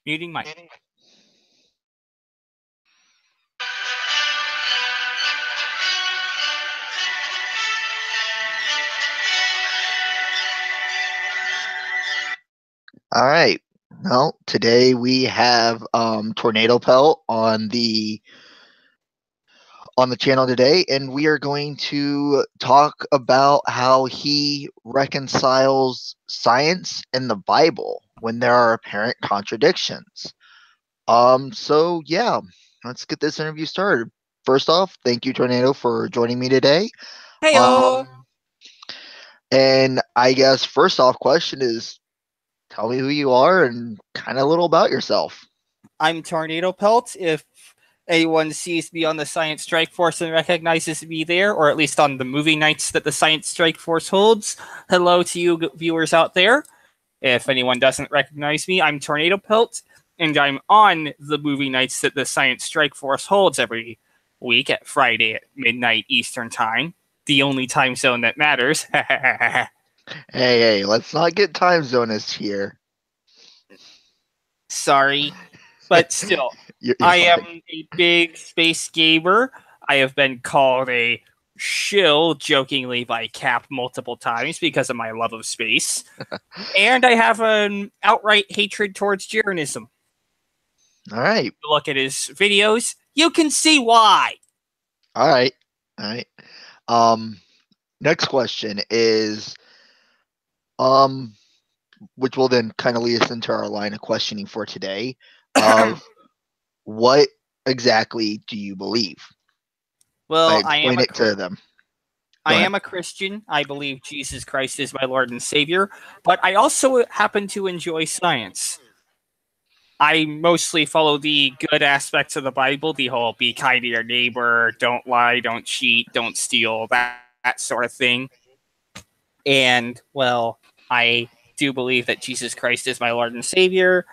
Muting mic. All right. Well, today we have Tornadopelt on the channel today, and we are going to talk about how he reconciles science and the Bible when there are apparent contradictions. So yeah, let's get this interview started. First off, thank you, Tornado, for joining me today. Heyo! And I guess first off, question is, tell me who you are and kind of a little about yourself. I'm Tornadopelt. If anyone sees me on the SciStrike Force and recognizes me there, or at least on the movie nights that the SciStrike Force holds, hello to you viewers out there. If anyone doesn't recognize me, I'm Tornadopelt, and I'm on the movie nights that the SciStrike Force holds every week at Friday at midnight Eastern Time, the only time zone that matters. Hey, let's not get time zonist here. Sorry, but still, You're I am fine. a big space gamer. I have been called a shill jokingly by Cap multiple times because of my love of space. And I have an outright hatred towards Jeranism. All right. Look at his videos, you can see why. All right. Next question is, which will then kind of lead us into our line of questioning for today. What exactly do you believe? Well, Explain it to them. I am a Christian. I believe Jesus Christ is my Lord and Savior, but I also happen to enjoy science. I mostly follow the good aspects of the Bible, the whole be kind to your neighbor, don't lie, don't cheat, don't steal, that sort of thing. And, well, I do believe that Jesus Christ is my Lord and Savior.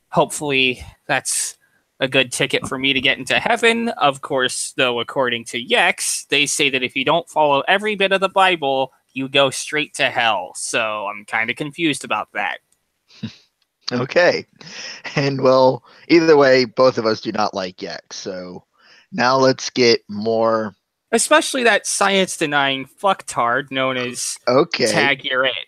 Hopefully, that's a good ticket for me to get into heaven. Of course, though, according to Yex, they say that if you don't follow every bit of the Bible, you go straight to hell. So I'm kind of confused about that. Okay. And well, either way, both of us do not like Yex. So now let's get more. Especially that science-denying fucktard known as Tag You're It.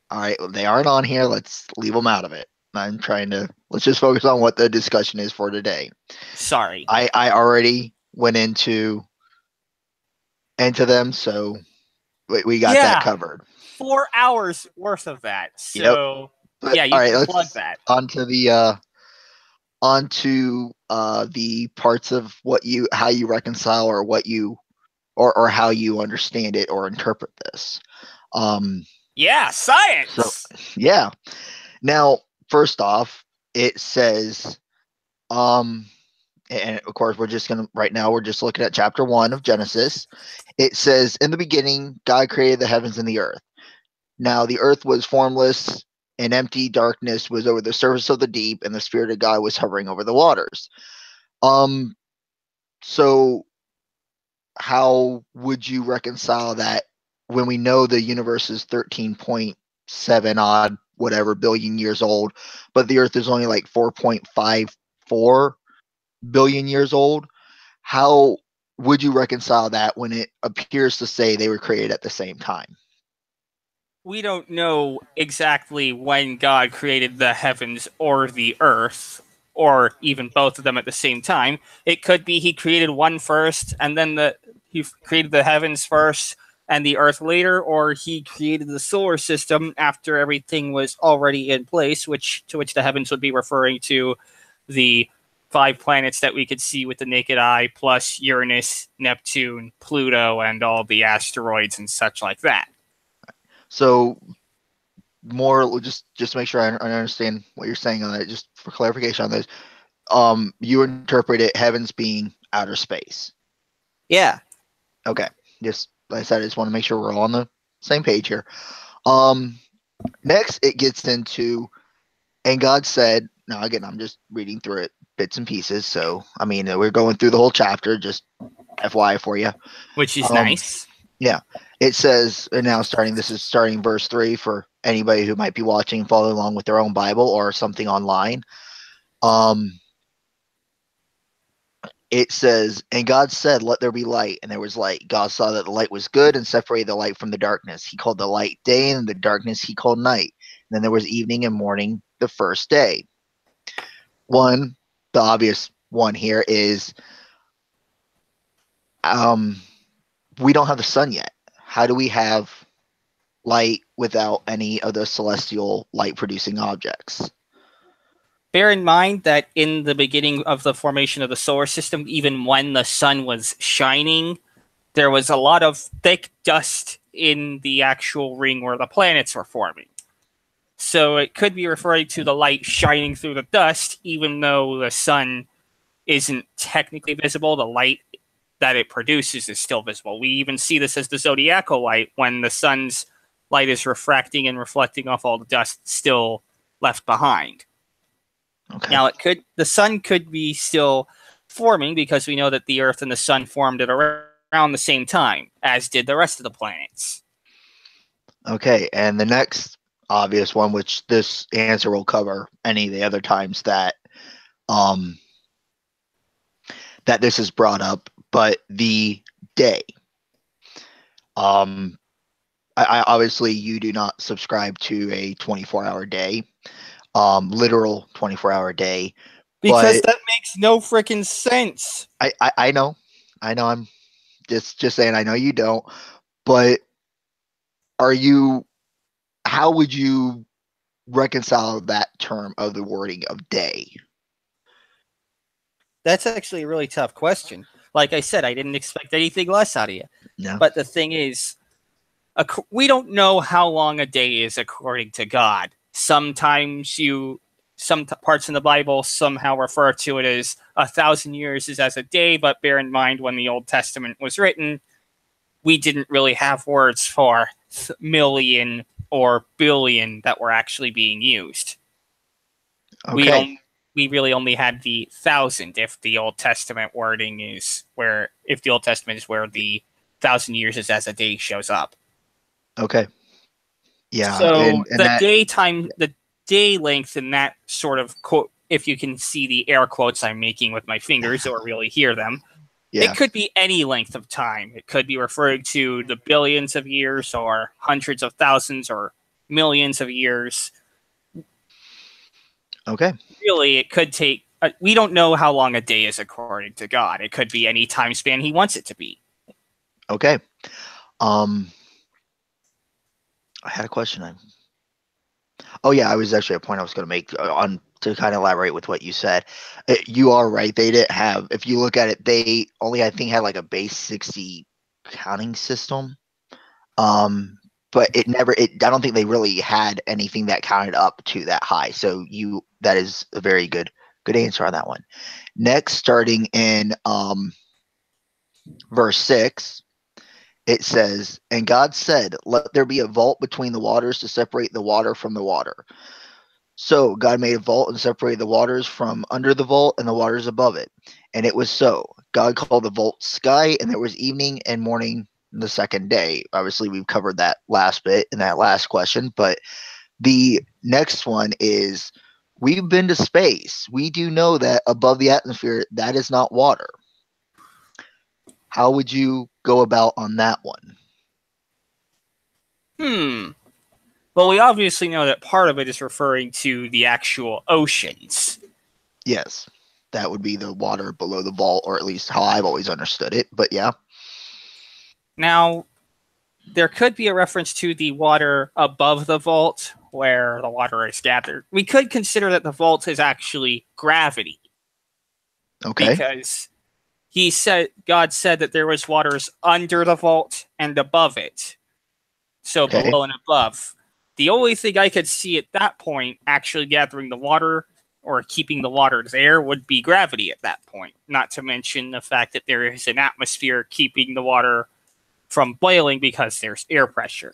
All right, they aren't on here. Let's leave them out of it. Let's just focus on what the discussion is for today. Sorry. I already went into them, so we got that covered. 4 hours worth of that. So, yep. Yeah, you can plug that. Onto the parts of how you reconcile or what you or how you understand it or interpret this. Yeah, science. So yeah. Now, first off, it says, and of course we're just looking at chapter 1 of Genesis. It says, in the beginning, God created the heavens and the earth. Now the earth was formless and empty, darkness was over the surface of the deep, and the Spirit of God was hovering over the waters. So how would you reconcile that when we know the universe is 13.7 odd whatever billion years old, but the earth is only like 4.54 billion years old? How would you reconcile that when it appears to say they were created at the same time? We don't know exactly when God created the heavens or the earth, or even both of them at the same time. It could be he created one first, and then he created the heavens first and the earth later, or he created the solar system after everything was already in place, to which the heavens would be referring to the 5 planets that we could see with the naked eye, plus Uranus, Neptune, Pluto, and all the asteroids and such like that. So more just to make sure I understand what you're saying on that, just for clarification on this, you interpret it heavens being outer space. Yeah. Okay. Just like I said, I just want to make sure we're all on the same page here. Next it gets into, and God said, now again, I'm just reading through it bits and pieces. So, I mean, we're going through the whole chapter, just FYI for you. Which is nice. Yeah. It says, and now this is starting verse 3 for anybody who might be watching, following along with their own Bible or something online. Um, it says, and God said, let there be light, and there was light. God saw that the light was good and separated the light from the darkness. He called the light day, and the darkness he called night. And then there was evening and morning the first day. The obvious one here is we don't have the sun yet. How do we have light without any of the celestial light producing objects? Bear in mind that in the beginning of the formation of the solar system, even when the sun was shining, there was a lot of thick dust in the actual ring where the planets were forming. So it could be referring to the light shining through the dust, even though the sun isn't technically visible. The light that it produces is still visible. We even see this as the zodiacal light when the sun's light is refracting and reflecting off all the dust still left behind. Okay. Now, the sun could be still forming because we know that the Earth and the sun formed at around the same time, as did the rest of the planets. Okay, and the next obvious one, which this answer will cover any of the other times that that this is brought up, but the day. I obviously you do not subscribe to a 24-hour day, literal 24-hour day, Because but that makes no freaking sense. I know, I'm just saying I know you don't, but how would you reconcile that term of the wording of day? That's actually a really tough question. Like I said, I didn't expect anything less out of you. No. But the thing is, we don't know how long a day is according to God. Sometimes some parts in the Bible somehow refer to it as 1,000 years is as a day, but bear in mind when the Old Testament was written, we didn't really have words for million or billion that were actually being used. Okay. We really only had the 1,000 if the Old Testament wording is where the 1,000 years is as a day shows up. Okay. Yeah. So and that, the day length in that sort of quote, if you can see the air quotes I'm making with my fingers or really hear them, yeah. it could be any length of time. It could be referring to the billions of years or hundreds of thousands or millions of years. Okay. Really, it could take. We don't know how long a day is according to God. It could be any time span he wants it to be. Okay. I had a question. Oh yeah, I was actually a point I was going to make on to kind of elaborate with what you said. You are right. They didn't have. If you look at it, they only I think had like a base 60 counting system. But it never. I don't think they really had anything that counted up to that high. So that is a very good answer on that one. Next, starting in verse 6. It says, and God said, let there be a vault between the waters to separate the water from the water. So God made a vault and separated the waters from under the vault and the waters above it. And it was so. God called the vault sky, and there was evening and morning the second day. Obviously, we've covered that last bit in that last question. But the next one is, we've been to space. We do know that above the atmosphere, that is not water. How would you go about on that one? Well, we obviously know that part of it is referring to the actual oceans. Yes, that would be the water below the vault, or at least how I've always understood it. But yeah. Now, there could be a reference to the water above the vault where the water is gathered. We could consider that the vault is actually gravity. Okay. Because God said that there was waters under the vault and above it. So Okay. below and above. The only thing I could see at that point actually gathering the water or keeping the water there would be gravity at that point. Not to mention the fact that there is an atmosphere keeping the water from boiling because there's air pressure.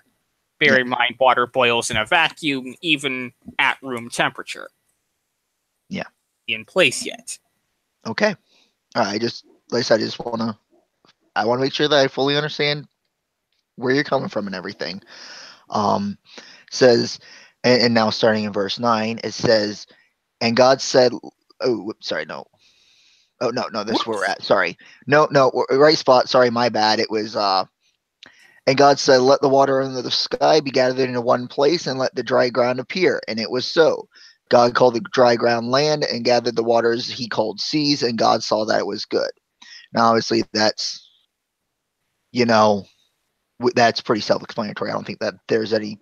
Bear in mind, water boils in a vacuum, even at room temperature. Yeah. In place yet. Okay. All right. Like I said, I want to make sure that I fully understand where you're coming from and everything. Says, and now starting in verse 9, it says, and God said, whoops, sorry, no. Oh no, this is where we're Whoops. at. Sorry. No, right spot. Sorry, my bad. It was and God said, "Let the water under the sky be gathered into one place, and let the dry ground appear." And it was so. God called the dry ground land, and gathered the waters he called seas, and God saw that it was good. Now, obviously, that's, you know, that's pretty self-explanatory. I don't think that there's any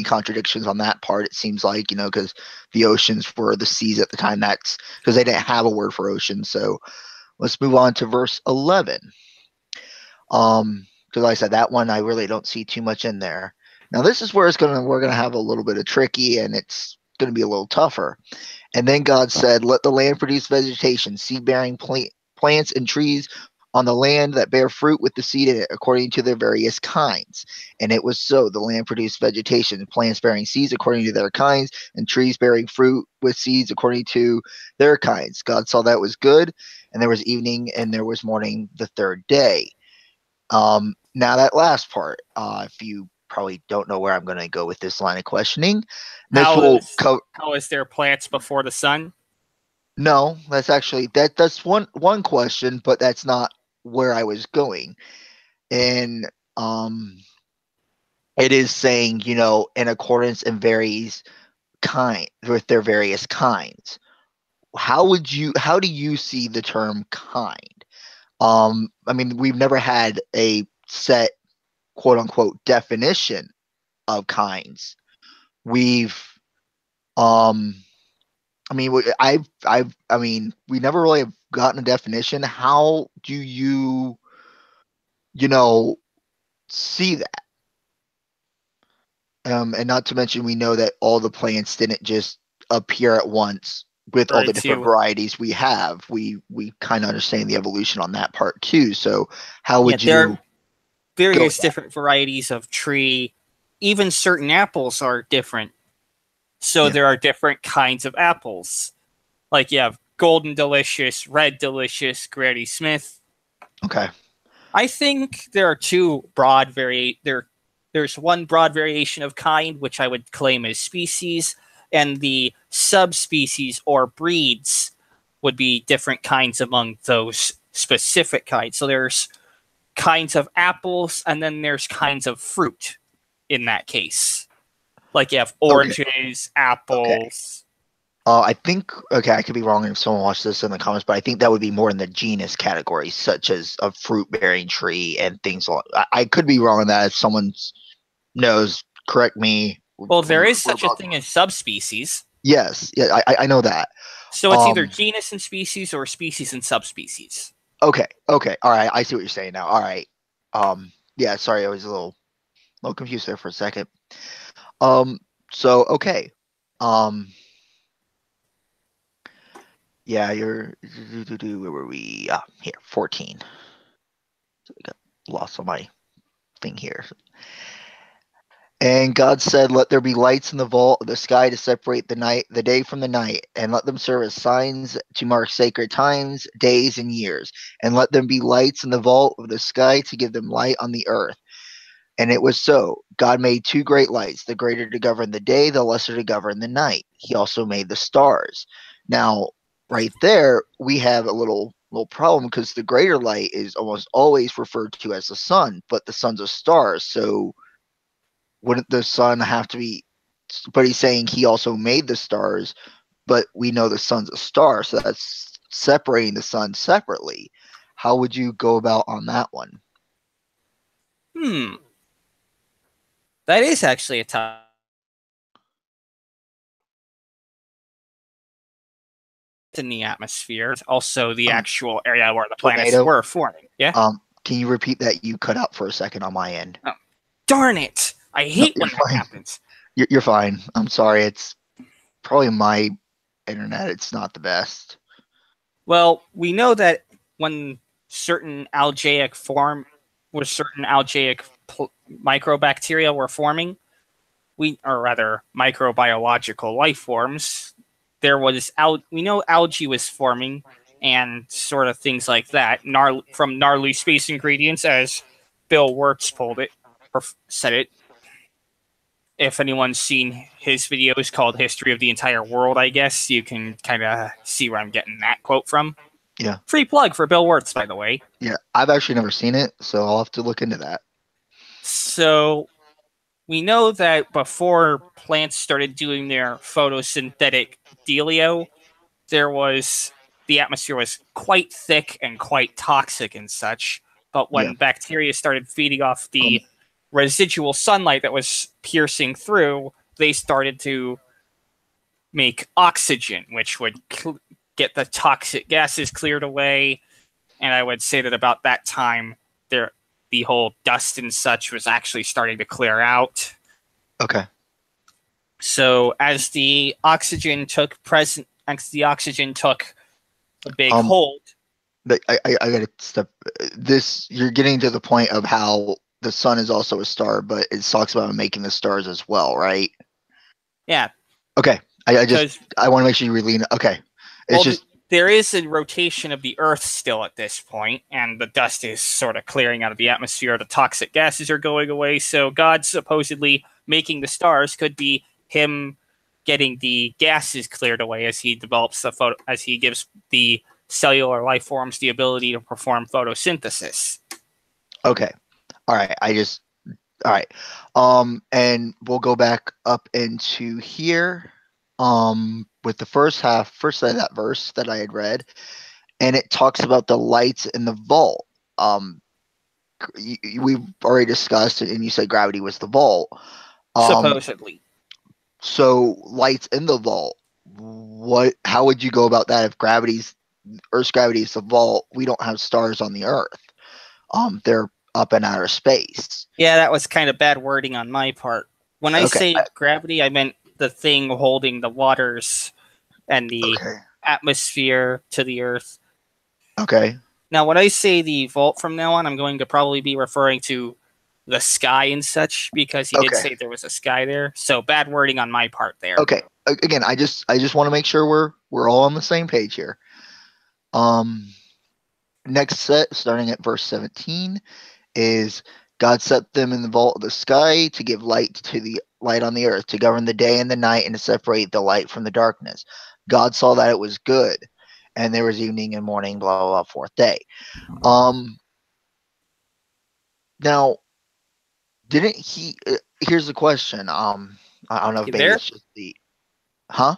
contradictions on that part. It seems like, because the oceans were the seas at the time. That's because they didn't have a word for ocean. So let's move on to verse 11. Because like I said, that one I really don't see too much in there. Now this is where we're gonna have a little bit of tricky, and it's gonna be a little tougher. And then God said, "Let the land produce vegetation, seed-bearing plants and trees on the land that bear fruit with the seed in it, according to their various kinds." And it was so. The land produced vegetation, plants bearing seeds according to their kinds, and trees bearing fruit with seeds according to their kinds. God saw that was good, and there was evening and there was morning the third day. Now that last part, if you probably don't know where I'm going to go with this line of questioning, this will cover. How is there plants before the sun? No, that's actually that's one question, but that's not where I was going. And it is saying, in accordance and varies kind with their various kinds. How do you see the term kind? I mean, we've never had a set quote unquote definition of kinds. We've I mean, I mean, we never really have gotten a definition. How do you know, see that? And not to mention, we know that all the plants didn't just appear at once with all Very the different too. varieties we have. We kind of understand the evolution on that part too. So, how Yeah, would there you are go with various that? different varieties of tree. Even certain apples are different. So Yeah. there are different kinds of apples. Like you have Golden Delicious, Red Delicious, Granny Smith. Okay. I think there are two broad there's one broad variation of kind which I would claim as species, and the subspecies or breeds would be different kinds among those specific kinds. So there's kinds of apples and then there's kinds of fruit in that case. Like you have Okay. oranges, Okay. apples. I think, okay, I could be wrong if someone watched this in the comments, but I think that would be more in the genus category, such as a fruit bearing tree and things like I could be wrong on that. If someone knows, correct me. Well, there is such a thing as subspecies. Yes, yeah, I know that. So it's either Um, genus and species or species and subspecies. okay, all right, I see what you're saying now. All right, yeah, sorry, I was a little confused there for a second. Um, so okay, um, yeah, where were we? Here, 14. So I got lost on my thing here. And God said, "Let there be lights in the vault of the sky to separate the day from the night, and let them serve as signs to mark sacred times, days, and years. And let them be lights in the vault of the sky to give them light on the earth." And it was so. God made two great lights, the greater to govern the day, the lesser to govern the night. He also made the stars. Now, right there, we have a little problem, because the greater light is almost always referred to as the sun, but the sun's a star. So wouldn't the sun have to be? But he's saying he also made the stars, but we know the sun's a star, so that's separating the sun separately. How would you go about on that one? Hmm. That is actually a tough in the atmosphere. It's also the Um, actual area where the planets Tornado. were forming. Yeah? Can you repeat that? You cut out for a second on my end. Oh, darn it. I No, hate you're when that fine. happens. You're fine. I'm sorry. It's probably my internet. It's not the best. Well, we know that when certain algaic form, where certain algaic microbacteria were forming, or rather microbiological life forms, there was we know algae was forming and sort of things like that from gnarly space ingredients, as Bill Wirtz pulled it or said it. if anyone's seen his videos called History of the Entire World, I guess, you can kind of see where I'm getting that quote from. Yeah. Free plug for Bill Wirtz, by the way. Yeah. I've actually never seen it, so I'll have to look into that. So we know that before plants started doing their photosynthetic dealio, the atmosphere was quite thick and quite toxic and such. But Yeah. when bacteria started feeding off Um, the residual sunlight that was piercing through, they started to make oxygen, which would get the toxic gases cleared away. And I would say that about that time, the whole dust and such was actually starting to clear out. Okay. So as the oxygen took a big hold. I gotta step this. You're getting to the point of how the sun is also a star, but it talks about making the stars as well, right? Yeah. Okay. I want to make sure you really know. Okay. There is a rotation of the Earth still at this point, and the dust is sort of clearing out of the atmosphere. The toxic gases are going away. So God supposedly making the stars could be him getting the gases cleared away as he develops as he gives the cellular life forms the ability to perform photosynthesis. Okay. All right. All right. And we'll go back up into here. With the first side of that verse that I had read, and it talks about the lights in the vault. We've already discussed it, and you said gravity was the vault. Supposedly. So lights in the vault. How would you go about that if Earth's gravity is the vault? We don't have stars on the Earth. They're up in outer space. Yeah, that was kind of bad wording on my part. When I say gravity, I meant the thing holding the waters and the atmosphere to the Earth. Okay. Now, when I say the vault from now on, I'm going to probably be referring to the sky and such, because he did say there was a sky there. So bad wording on my part there. Okay. Again, I just want to make sure we're all on the same page here. Next set, starting at verse 17, is God set them in the vault of the sky to give light on the earth, to govern the day and the night, and to separate the light from the darkness. God saw that it was good, and there was evening and morning, blah blah blah, fourth day. Now, didn't he? Here's the question. I don't know if maybe it's just the, huh?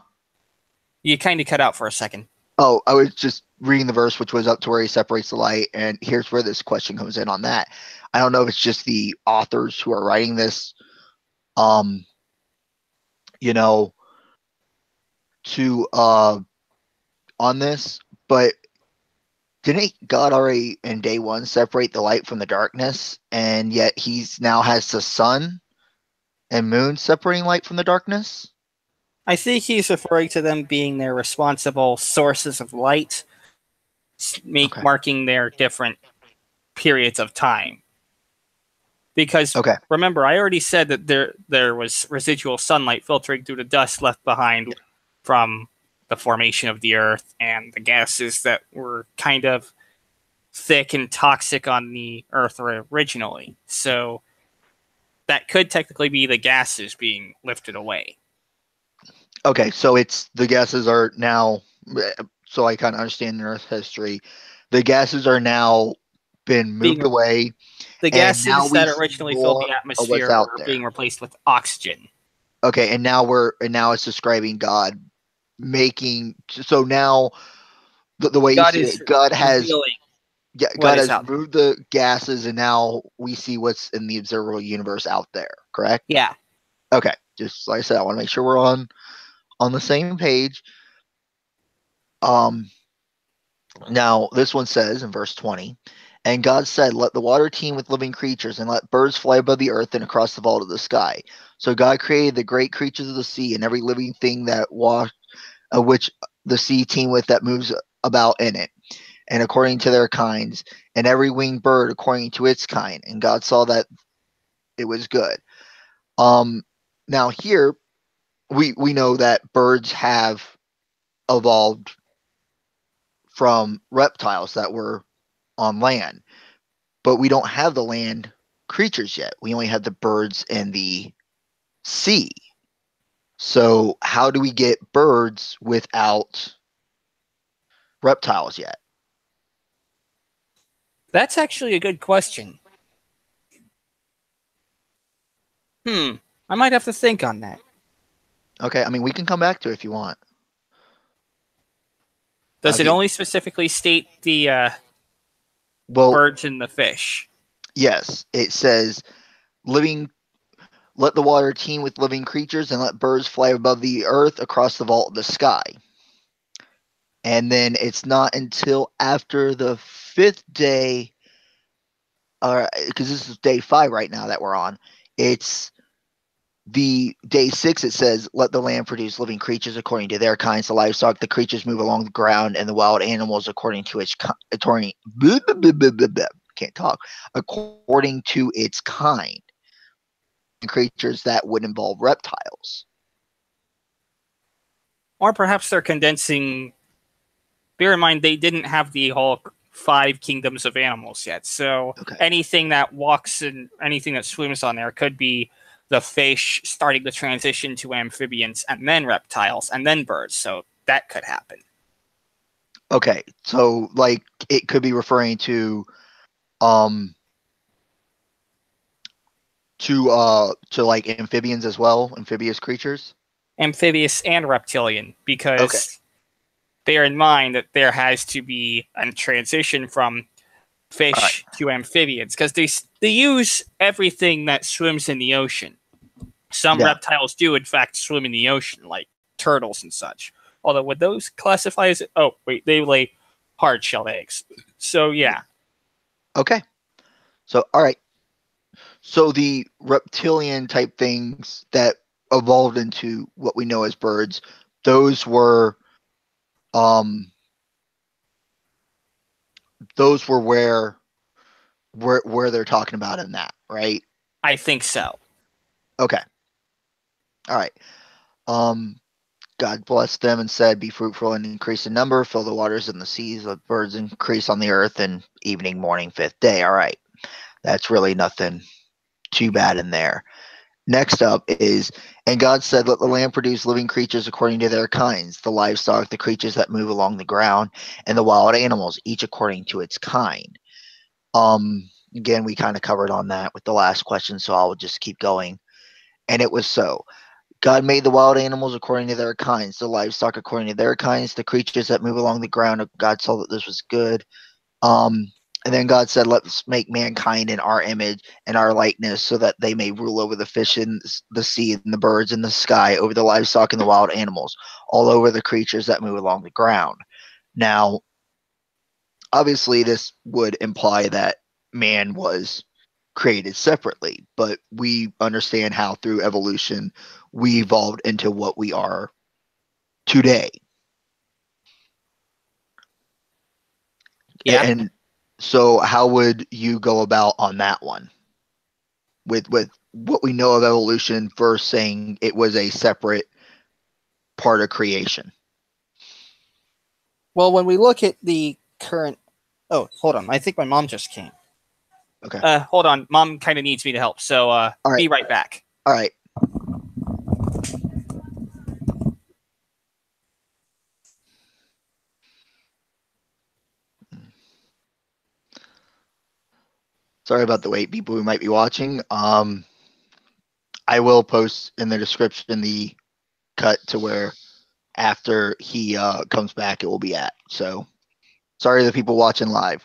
You kind of cut out for a second. Oh, I was just reading the verse, which was up to where he separates the light, and here's where this question comes in on that. I don't know if it's just the authors who are writing this, on this, but didn't God already in day one separate the light from the darkness, and yet he's now has the sun and moon separating light from the darkness? I think he's referring to them being their responsible sources of light, marking their different periods of time. Because remember, I already said that there was residual sunlight filtering through the dust left behind from the formation of the Earth and the gases that were kind of thick and toxic on the Earth originally. So that could technically be the gases being lifted away. Okay, so it's the gases are now, so I kind of understand the Earth history. The gases are now been moved away. The gases that originally filled the atmosphere are being replaced with oxygen. Okay, and now it's describing God making. So now the way God you see it, God has moved the gases, and now we see what's in the observable universe out there. Correct? Yeah. Okay, just like I said, I want to make sure we're on the same page. Now this one says in verse 20, and God said, let the water teem with living creatures, and let birds fly above the earth and across the vault of the sky. So God created the great creatures of the sea and every living thing that which the sea teem with that moves about in it, and according to their kinds, and every winged bird according to its kind. And God saw that it was good. Now here we know that birds have evolved from reptiles that were on land, but we don't have the land creatures yet. We only have the birds and the sea. So how do we get birds without reptiles yet? That's actually a good question. I might have to think on that. Okay, I mean we can come back to it if you want. Does it only specifically state the well, birds and the fish? yes, it says living. Let the water teem with living creatures, and let birds fly above the earth across the vault of the sky. And then it's not until after the fifth day, because this is day 5 right now that we're on. It's the day 6. It says, "Let the land produce living creatures according to their kinds, the livestock, the creatures move along the ground, and the wild animals according to its can't talk according to its kind." And creatures that would involve reptiles. Or perhaps they're condensing. Bear in mind, they didn't have the whole 5 kingdoms of animals yet. So anything that walks and anything that swims on there could be the fish starting the transition to amphibians and then reptiles and then birds. So that could happen. Okay, so like it could be referring to like amphibians as well, amphibious creatures. Amphibious and reptilian, because bear in mind that there has to be a transition from fish to amphibians, because they use everything that swims in the ocean. Some reptiles do, in fact, swim in the ocean, like turtles and such. Although, would those classify as... Oh, wait, they lay hard-shelled eggs. So, yeah. Okay. So, all right. So the reptilian type things that evolved into what we know as birds, those were where they're talking about in that, right? I think so. Okay. All right. God blessed them and said, "Be fruitful and increase in number, fill the waters and the seas, let birds increase on the earth." And evening, morning, 5th day. All right. That's really nothing too bad in there. Next up is, "And God said, let the land produce living creatures according to their kinds, the livestock, the creatures that move along the ground, and the wild animals, each according to its kind." Again, we kind of covered on that with the last question, so I'll just keep going. "And it was so. God made the wild animals according to their kinds, the livestock according to their kinds, the creatures that move along the ground. God saw that this was good." And then God said, "Let's make mankind in our image and our likeness, so that they may rule over the fish in the sea and the birds in the sky, over the livestock and the wild animals, all over the creatures that move along the ground." Now, obviously, this would imply that man was created separately, but we understand how through evolution we evolved into what we are today. Yeah. And so how would you go about on that one with what we know of evolution versus saying it was a separate part of creation? Well, when we look at the current... Oh, hold on. I think my mom just came. Okay. Hold on. Mom kind of needs me to help, so be right back. All right. Sorry about the wait, people who might be watching. I will post in the description the cut to where after he comes back it will be at. So sorry to the people watching live.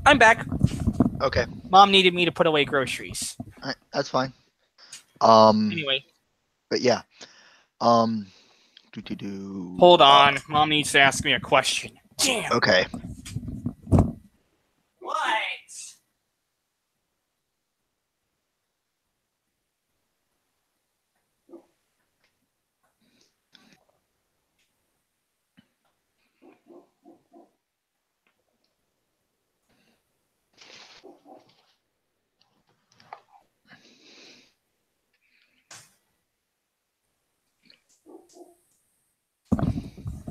I'm back. Okay. Mom needed me to put away groceries. All right, that's fine. Anyway, But yeah. Um. hold on. Mom needs to ask me a question. Damn. Okay. What?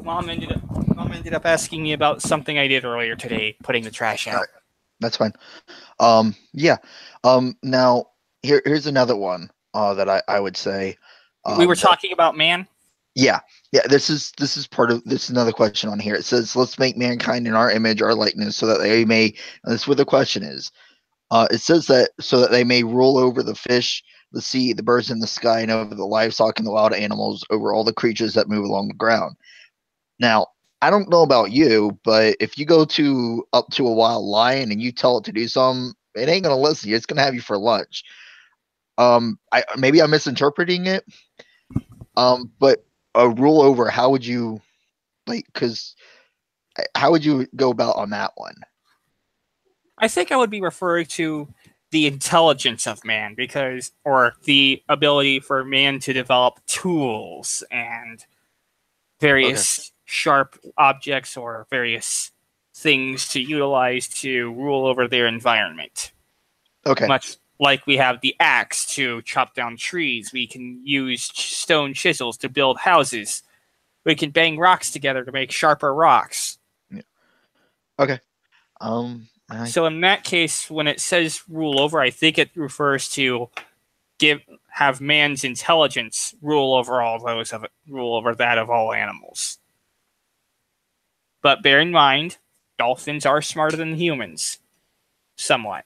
Mom ended up asking me about something I did earlier today, putting the trash out. All right. That's fine. Yeah. Now here's another one. That I would say. We were talking about man. Yeah. This is part of this. Is another question on here. It says, "Let's make mankind in our image, our likeness, so that they may." And this is where the question is. It says that so that they may rule over the fish, the sea, the birds in the sky, and over the livestock and the wild animals, over all the creatures that move along the ground. Now, I don't know about you, but if you go up to a wild lion and you tell it to do something, it ain't gonna listen. It's gonna have you for lunch. Maybe I'm misinterpreting it. But a rule over, how would you how would you go about on that one? I think I would be referring to the intelligence of man, or the ability for man to develop tools and various sharp objects or various things to utilize to rule over their environment. Okay. Much like we have the axe to chop down trees, we can use stone chisels to build houses. We can bang rocks together to make sharper rocks. Yeah. Okay. So in that case, when it says rule over, I think it refers to have man's intelligence rule over that of all animals. But bear in mind, dolphins are smarter than humans, somewhat.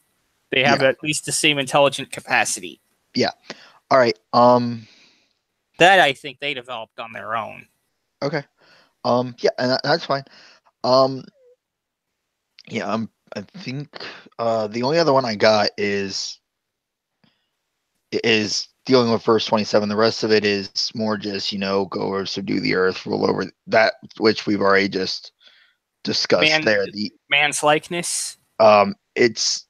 They have at least the same intelligent capacity. Yeah. All right. That I think they developed on their own. Okay. Yeah, and that's fine. Yeah. I think the only other one I got is dealing with verse 27. The rest of it is more just go over, subdue the earth, rule over that which we've already just discussed there. Man's likeness. It's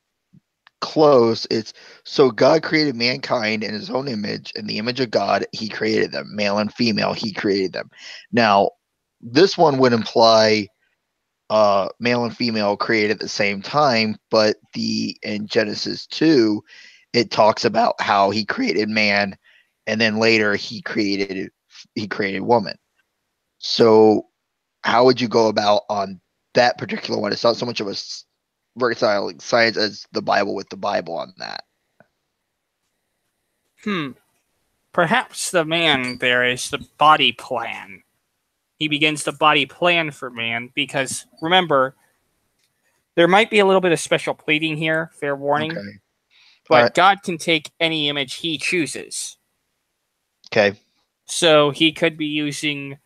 close. It's so God created mankind in his own image. In the image of God, he created them, male and female, he created them. Now, this one would imply male and female created at the same time, but in Genesis 2, it talks about how he created man, and then later he created woman. So how would you go about on that particular one? It's not so much of a reconciling science as the Bible with the Bible on that. Perhaps the man there is the body plan. He begins the body plan for man because, remember, there might be a little bit of special pleading here, fair warning. Okay. But God can take any image he chooses. Okay. So he could be using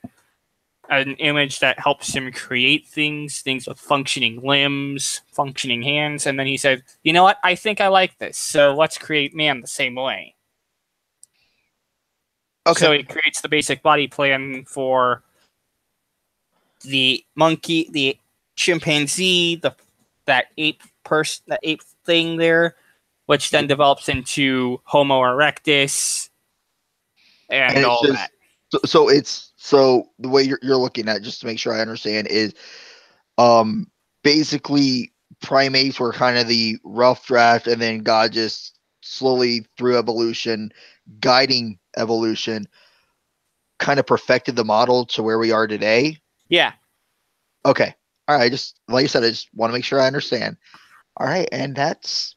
an image that helps him create things with functioning limbs, functioning hands, and then he said, you know what, I think I like this, so let's create man the same way. Okay. So he creates the basic body plan for the monkey, the chimpanzee, that ape thing there, which then develops into Homo erectus and all that. So the way you're looking at, just to make sure I understand, is basically primates were kind of the rough draft, and then God just slowly through evolution, guiding evolution, kind of perfected the model to where we are today. Yeah. Okay. All right. Just like I said, I just want to make sure I understand. All right, and that's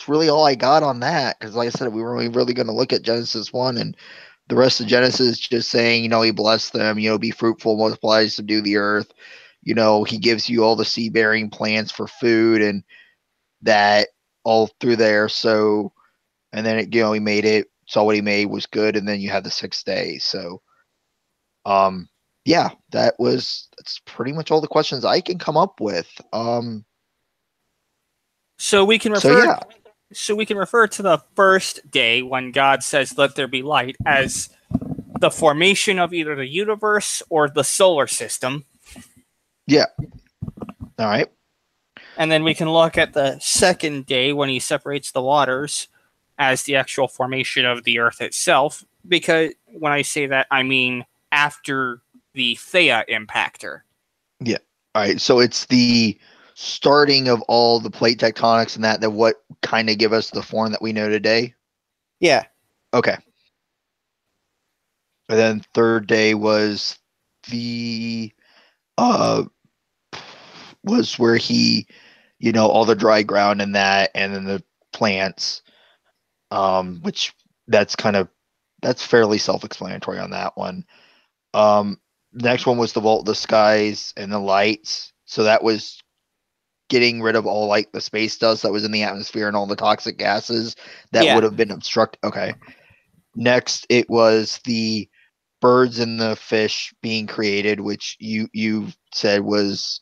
really all I got on that, because like I said, we were really going to look at Genesis 1, and the rest of Genesis just saying, he blessed them, be fruitful, multiply, subdue the earth. He gives you all the seed-bearing plants for food, and that all through there. So, and then he made it. Saw what he made was good, and then you had the 6th day. So, yeah, that's pretty much all the questions I can come up with. So we can So refer yeah, so we can refer to the first day when God says, "Let there be light," as the formation of either the universe or the solar system. yeah. All right. And then we can look at the second day when he separates the waters as the actual formation of the earth itself. Because when I say that, I mean after the Theia impactor. Yeah. All right. So it's the starting of all the plate tectonics and that what kind of give us the form that we know today. Yeah. Okay. And then third day was the was where he, all the dry ground and that, and then the plants, which that's fairly self-explanatory on that one. Next one was the vault, the skies, and the lights. So that was getting rid of all like the space dust that was in the atmosphere and all the toxic gases that would have been obstruct. Okay. Next, it was the birds and the fish being created, which you said was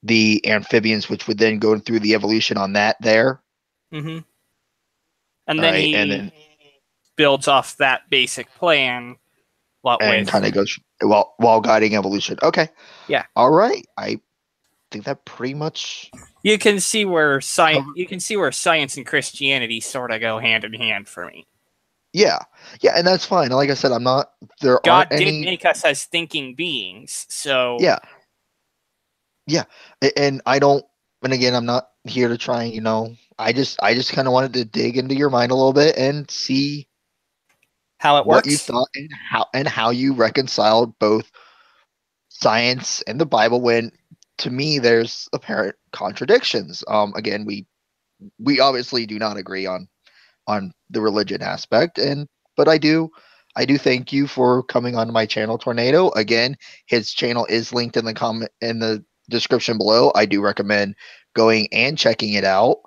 the amphibians, which would then go through the evolution on that there. Mm-hmm. And then Right, he and then builds off that basic plan. What and with kind of goes while guiding evolution. Okay. Yeah. All right. I think that pretty much you can see where science and Christianity sort of go hand in hand for me. Yeah. Yeah, and that's fine. Like I said, I'm not there God aren't did any make us as thinking beings, so Yeah. Yeah. And I don't and again, I'm not here to try, I just kind of wanted to dig into your mind a little bit and see how it what you works. thought and how you reconciled both science and the Bible when to me there's apparent contradictions. Again, we obviously do not agree on the religion aspect, but I do thank you for coming on my channel, Tornado. Again, his channel is linked in the description below. I do recommend going and checking it out.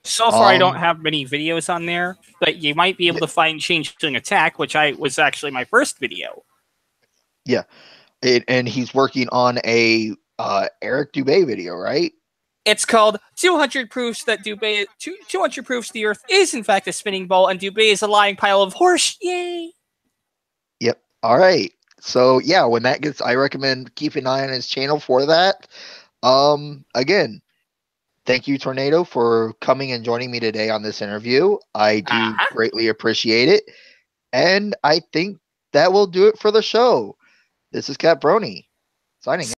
So far, I don't have many videos on there, but you might be able to find Changeling Attack, which was actually my first video. Yeah, and he's working on a Eric Dubé video, right? It's called 200 Proofs that 200 Proofs the Earth is in fact a spinning ball and Dubé is a lying pile of horse. Yay! Yep. All right. So yeah, when that gets, I recommend keep an eye on his channel for that. Again, thank you, Tornado, for coming and joining me today on this interview. I do greatly appreciate it. And I think that will do it for the show. This is Cat Brony, signing out.